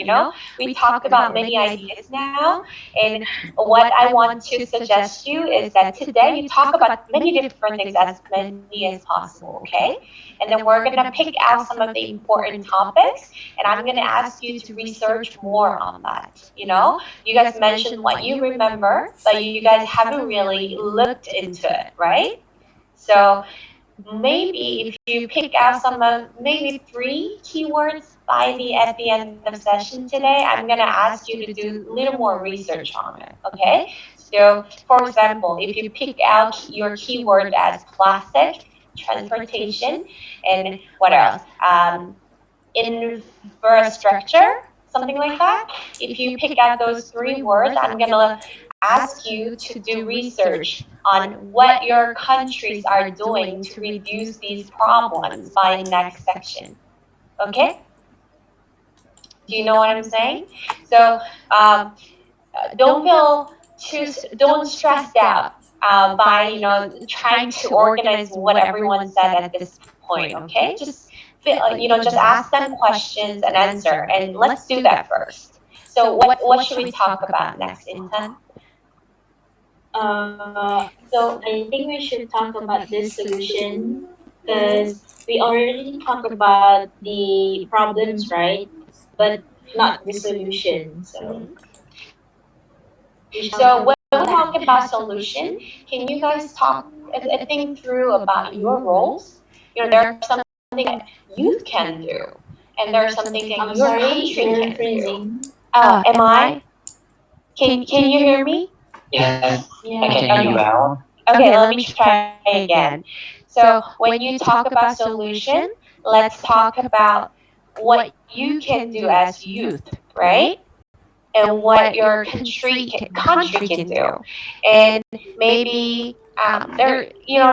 We talked about many ideas now, and what I want to suggest you is that today you talk about many different things, as many as possible, okay? And then we're gonna pick out some of the important topics, and I'm gonna ask you to research more on that. You guys mentioned what you remember, but you guys haven't really looked into it, right? So maybe if you pick out some of maybe three keywords by the at the end of session today, I'm gonna ask you to do a little more research on it. Okay? So for example, if you pick out your keyword as plastic, transportation, and what else? Infrastructure, something like that. If you pick out those three words, I'm gonna ask you to do research on what your countries are doing to reduce these problems by next section. Okay? Do you know what I'm saying? So um, don't feel don't stressed out by trying to organize what everyone said at this point. Okay, just just ask them questions and answer, and let's do that first. So what should we talk about next, Intan? So I think we should talk about this solution because we already talked about the problems, right? But not the solution. So Mhm. we shall So talk when we about talk about solution, can you guys talk think through about your roles? There are something that youth can do, and there are something that I'm your sorry, country you're can do. freezing. Am I? Can you hear me? Yes, I Yeah. can hear you Okay. well. Okay, let me try again. So when you talk about solution, let's talk about what you can do as youth, right? And what your country can do, and maybe there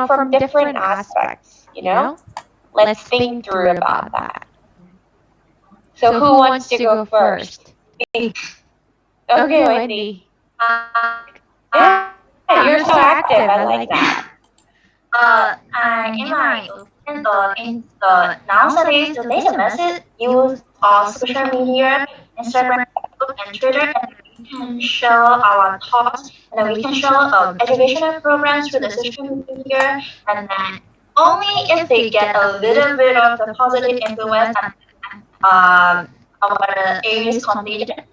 from different aspects. Let's think through about that. So who wants to go first? Okay, Wendy. Yeah, you're so active. I like that. In my opinion, nowadays the daily message use social media, Instagram, Facebook, and Twitter, and we can show our thoughts, and we can show educational programs through the social media, and then only if they get a little bit of the positive influence and our areas completed.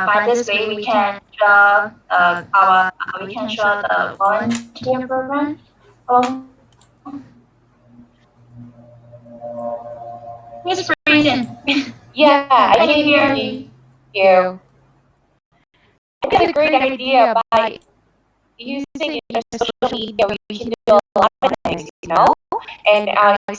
By this way, we can show we can show the volunteer program. Um, He's freezing. Yeah, I I can can hear hear you. you. I think it's a great idea by using social media. We can do a lot of things, and especially